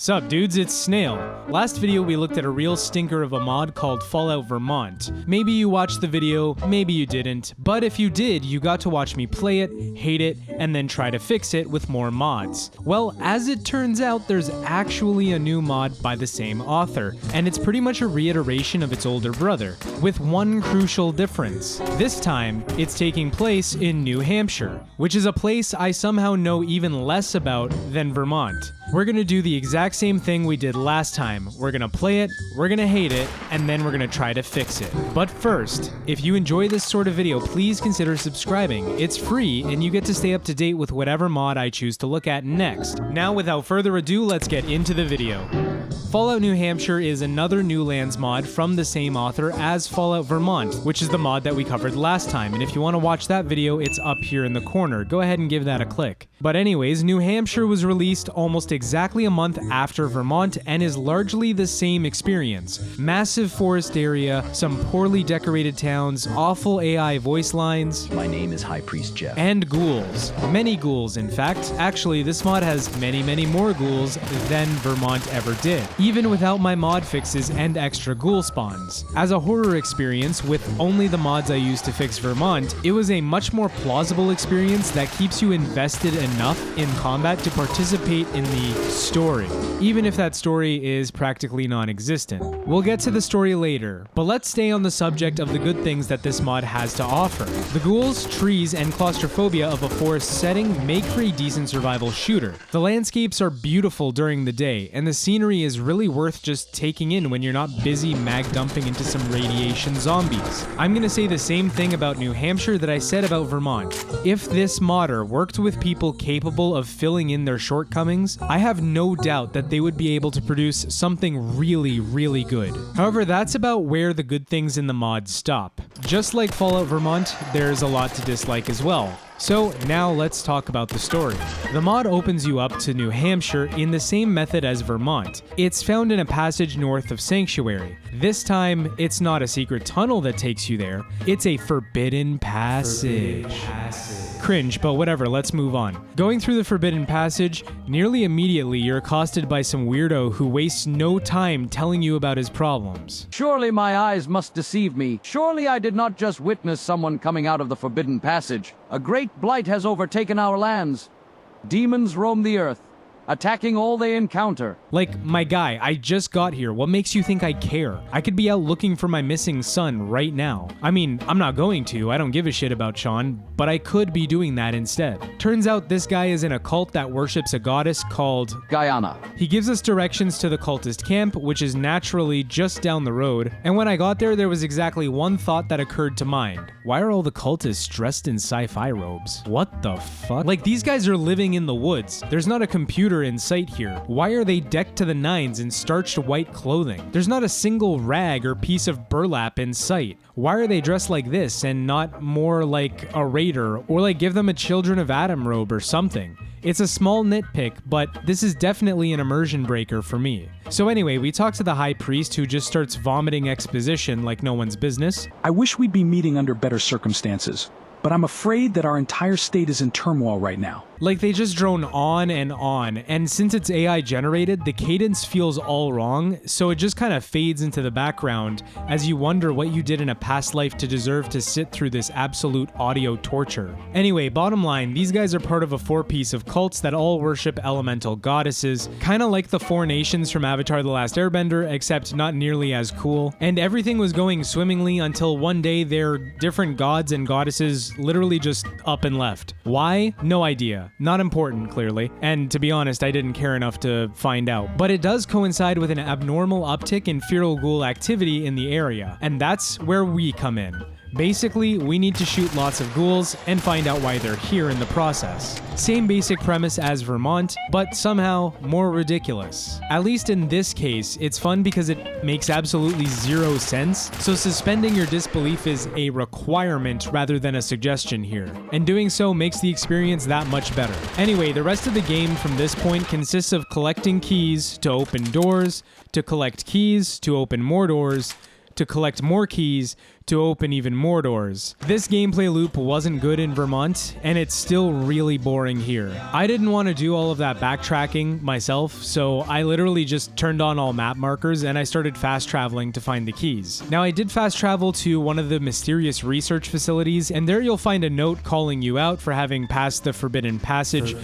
Sup dudes, it's Snail. Last video we looked at a real stinker of a mod called Fallout Vermont. Maybe you watched the video, maybe you didn't, but if you did, you got to watch me play it, hate it, and then try to fix it with more mods. Well, as it turns out, there's actually a new mod by the same author, and it's pretty much a reiteration of its older brother, with one crucial difference. This time, it's taking place in New Hampshire, which is a place I somehow know even less about than Vermont. We're gonna do the exact same thing we did last time. We're gonna play it, we're gonna hate it, and then we're gonna try to fix it. But first, if you enjoy this sort of video, please consider subscribing. It's free, and you get to stay up to date with whatever mod I choose to look at next. Now, without further ado, let's get into the video. Fallout New Hampshire is another Newlands mod from the same author as Fallout Vermont, which is the mod that we covered last time, and if you want to watch that video, it's up here in the corner. Go ahead and give that a click. But anyways, New Hampshire was released almost exactly a month after Vermont and is largely the same experience. Massive forest area, some poorly decorated towns, awful AI voice lines. My name is High Priest Jeff. And ghouls. Many ghouls, in fact. Actually, this mod has many more ghouls than Vermont ever did, even without my mod fixes and extra ghoul spawns. As a horror experience, with only the mods I used to fix Vermont, it was a much more plausible experience that keeps you invested enough in combat to participate in the story, even if that story is practically non-existent. We'll get to the story later, but let's stay on the subject of the good things that this mod has to offer. The ghouls, trees, and claustrophobia of a forest setting make for a decent survival shooter. The landscapes are beautiful during the day, and the scenery is really worth just taking in when you're not busy mag dumping into some radiation zombies. I'm gonna say the same thing about New Hampshire that I said about Vermont. If this modder worked with people capable of filling in their shortcomings, I have no doubt that they would be able to produce something really good. However, that's about where the good things in the mod stop. Just like Fallout Vermont, there's a lot to dislike as well. So now let's talk about the story. The mod opens you up to New Hampshire in the same method as Vermont. It's found in a passage north of Sanctuary. This time, it's not a secret tunnel that takes you there, it's a forbidden passage. Cringe, but whatever, let's move on. Going through the forbidden passage, nearly immediately you're accosted by some weirdo who wastes no time telling you about his problems. Surely my eyes must deceive me. Surely I did not just witness someone coming out of the forbidden passage. A great blight has overtaken our lands. Demons roam the earth, attacking all they encounter. Like, my guy, I just got here. What makes you think I care? I could be out looking for my missing son right now. I mean, I'm not going to. I don't give a shit about Sean, but I could be doing that instead. Turns out this guy is in a cult that worships a goddess called Guyana. He gives us directions to the cultist camp, which is naturally just down the road, and when I got there was exactly one thought that occurred to mind. Why are all the cultists dressed in sci-fi robes? What the fuck? Like, these guys are living in the woods. There's not a computer in sight here. Why are they decked to the nines in starched white clothing? There's not a single rag or piece of burlap in sight. Why are they dressed like this and not more like a raider, or like give them a Children of Adam robe or something? It's a small nitpick, but this is definitely an immersion breaker for me. So anyway, we talk to the High Priest, who just starts vomiting exposition like no one's business. I wish we'd be meeting under better circumstances, but I'm afraid that our entire state is in turmoil right now. Like, they just drone on, and since it's AI generated, the cadence feels all wrong, so it just kind of fades into the background as you wonder what you did in a past life to deserve to sit through this absolute audio torture. Anyway, bottom line, these guys are part of a four-piece of cults that all worship elemental goddesses, kind of like the Four Nations from Avatar: The Last Airbender, except not nearly as cool, and everything was going swimmingly until one day their different gods and goddesses literally just up and left. Why? No idea. Not important, clearly, and to be honest, I didn't care enough to find out. But it does coincide with an abnormal uptick in feral ghoul activity in the area, and that's where we come in. Basically, we need to shoot lots of ghouls and find out why they're here in the process. Same basic premise as Vermont, but somehow more ridiculous. At least in this case, it's fun because it makes absolutely zero sense, so suspending your disbelief is a requirement rather than a suggestion here, and doing so makes the experience that much better. Anyway, the rest of the game from this point consists of collecting keys to open doors, to collect keys to open more doors, to collect more keys to open even more doors. This gameplay loop wasn't good in Vermont, and it's still really boring here. I didn't want to do all of that backtracking myself, so I literally just turned on all map markers and I started fast traveling to find the keys. Now, I did fast travel to one of the mysterious research facilities, and there you'll find a note calling you out for having passed the Forbidden Passage.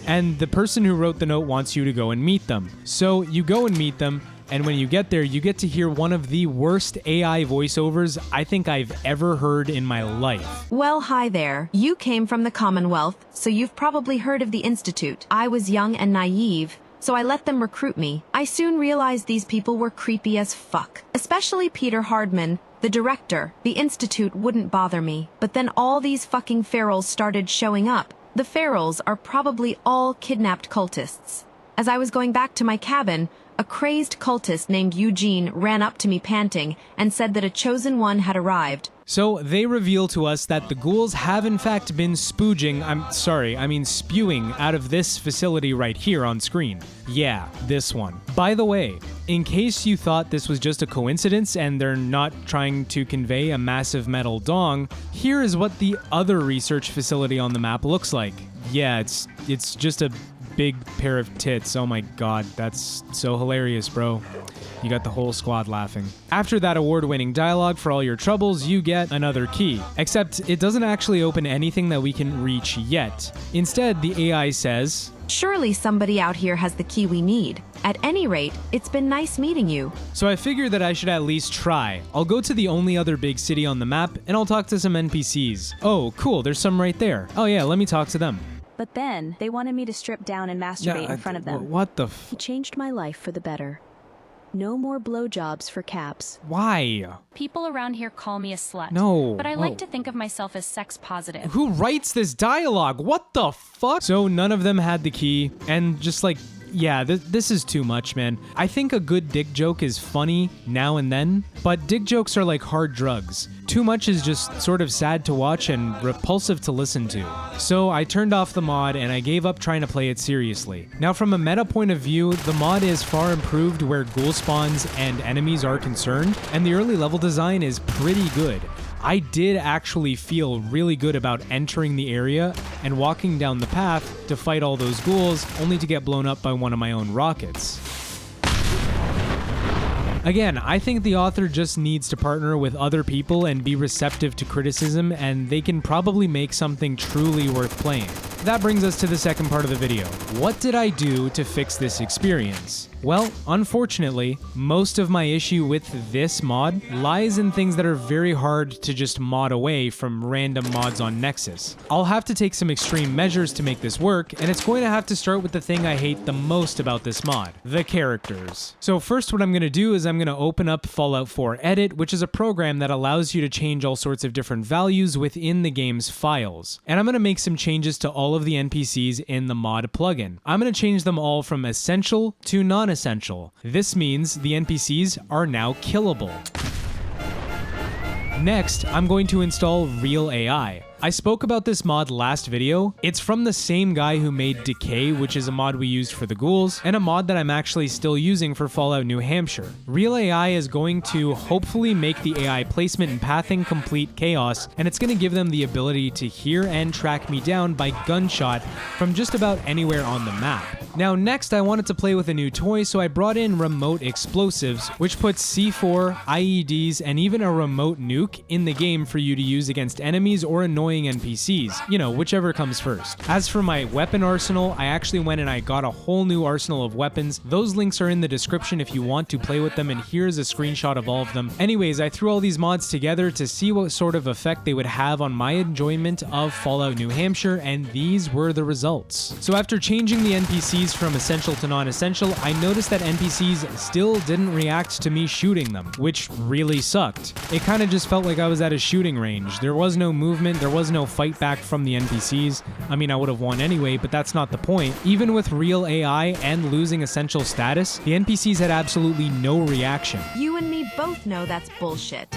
And the person who wrote the note wants you to go and meet them. So you go and meet them, and when you get there, you get to hear one of the worst AI voiceovers I think I've ever heard in my life. Well, hi there. You came from the Commonwealth, so you've probably heard of the Institute. I was young and naive, so I let them recruit me. I soon realized these people were creepy as fuck. Especially Peter Hardman, the director. The Institute wouldn't bother me. But then all these fucking ferals started showing up. The ferals are probably all kidnapped cultists. As I was going back to my cabin, a crazed cultist named Eugene ran up to me panting and said that a chosen one had arrived. So they reveal to us that the ghouls have in fact been spewing out of this facility right here on screen. Yeah, this one. By the way, in case you thought this was just a coincidence and they're not trying to convey a massive metal dong, here is what the other research facility on the map looks like. Yeah, it's just a big pair of tits. Oh my god, that's so hilarious, bro. You got the whole squad laughing. After that award-winning dialogue for all your troubles, you get another key. Except it doesn't actually open anything that we can reach yet. Instead, the AI says, "Surely somebody out here has the key we need. At any rate, it's been nice meeting you." So I figured that I should at least try. I'll go to the only other big city on the map, and I'll talk to some NPCs. Oh, cool, there's some right there. Oh yeah, let me talk to them. But then, they wanted me to strip down and masturbate in front of them. What the He changed my life for the better. No more blowjobs for caps. Why? People around here call me a slut. No. But I like to think of myself as sex positive. Who writes this dialogue? What the fuck? So none of them had the key, and just like, yeah, this is too much, man. I think a good dick joke is funny now and then, but dick jokes are like hard drugs. Too much is just sort of sad to watch and repulsive to listen to. So I turned off the mod and I gave up trying to play it seriously. Now from a meta point of view, the mod is far improved where ghoul spawns and enemies are concerned, and the early level design is pretty good. I did actually feel really good about entering the area and walking down the path to fight all those ghouls, only to get blown up by one of my own rockets. Again, I think the author just needs to partner with other people and be receptive to criticism, and they can probably make something truly worth playing. That brings us to the second part of the video. What did I do to fix this experience? Well, unfortunately, most of my issue with this mod lies in things that are very hard to just mod away from random mods on Nexus. I'll have to take some extreme measures to make this work, and it's going to have to start with the thing I hate the most about this mod, the characters. So first what I'm going to do is I'm going to open up Fallout 4 Edit, which is a program that allows you to change all sorts of different values within the game's files. And I'm going to make some changes to all of the NPCs in the mod plugin. I'm going to change them all from essential to non-essential. This means the NPCs are now killable. Next, I'm going to install Real AI. I spoke about this mod last video. It's from the same guy who made Decay, which is a mod we used for the ghouls, and a mod that I'm actually still using for Fallout New Hampshire. Real AI is going to hopefully make the AI placement and pathing complete chaos, and it's going to give them the ability to hear and track me down by gunshot from just about anywhere on the map. Now next, I wanted to play with a new toy, so I brought in remote explosives, which puts C4, IEDs, and even a remote nuke in the game for you to use against enemies or annoying NPCs, you know, whichever comes first. As for my weapon arsenal, I actually went and I got a whole new arsenal of weapons. Those links are in the description if you want to play with them, and here's a screenshot of all of them. Anyways, I threw all these mods together to see what sort of effect they would have on my enjoyment of Fallout New Hampshire, and these were the results. So after changing the NPCs from essential to non-essential, I noticed that NPCs still didn't react to me shooting them, which really sucked. It kind of just felt like I was at a shooting range. There was no movement, there was no fight back from the NPCs. I mean, I would have won anyway, but that's not the point. Even with Real AI and losing essential status, the NPCs had absolutely no reaction. You and me both know that's bullshit.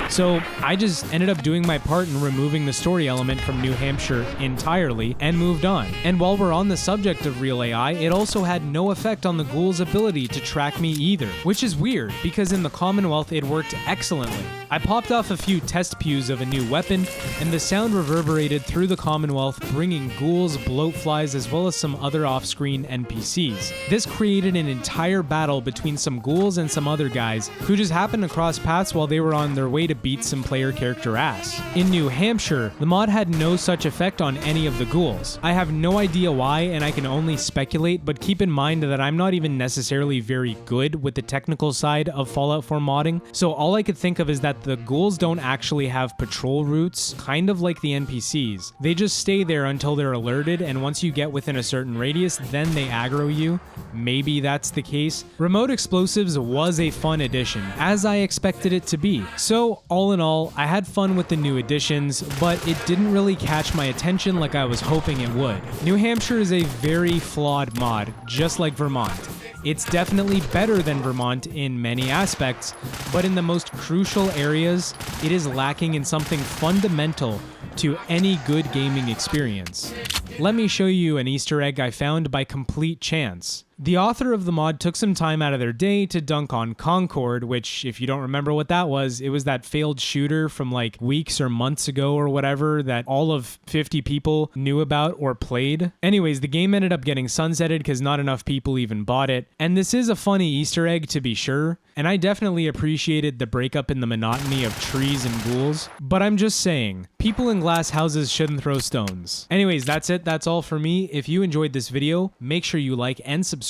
So I just ended up doing my part in removing the story element from New Hampshire entirely and moved on. And while we're on the subject of real AI, it also had no effect on the ghouls' ability to track me either, which is weird because in the Commonwealth it worked excellently. I popped off a few test pews of a new weapon, and the sound reverberated through the Commonwealth, bringing ghouls, bloatflies, as well as some other off-screen NPCs. This created an entire battle between some ghouls and some other guys who just happened to cross paths while they were on their way to beat some player character ass. In New Hampshire, the mod had no such effect on any of the ghouls. I have no idea why, and I can only speculate, but keep in mind that I'm not even necessarily very good with the technical side of Fallout 4 modding, so all I could think of is that the ghouls don't actually have patrol routes, kind of like the NPCs. They just stay there until they're alerted, and once you get within a certain radius, then they aggro you. Maybe that's the case. Remote explosives was a fun addition, as I expected it to be. So, all in all, I had fun with the new additions, but it didn't really catch my attention like I was hoping it would. New Hampshire is a very flawed mod, just like Vermont. It's definitely better than Vermont in many aspects, but in the most crucial areas, it is lacking in something fundamental to any good gaming experience. Let me show you an Easter egg I found by complete chance. The author of the mod took some time out of their day to dunk on Concord, which, if you don't remember what that was, it was that failed shooter from like weeks or months ago or whatever that all of 50 people knew about or played. Anyways, the game ended up getting sunsetted because not enough people even bought it. And this is a funny Easter egg to be sure, and I definitely appreciated the breakup in the monotony of trees and ghouls, but I'm just saying, people in glass houses shouldn't throw stones. Anyways, that's it. That's all for me. If you enjoyed this video, make sure you like and subscribe.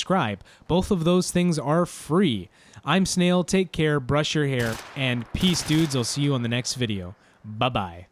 Both of those things are free. I'm Snail, take care, brush your hair, and peace dudes, I'll see you on the next video. Bye-bye.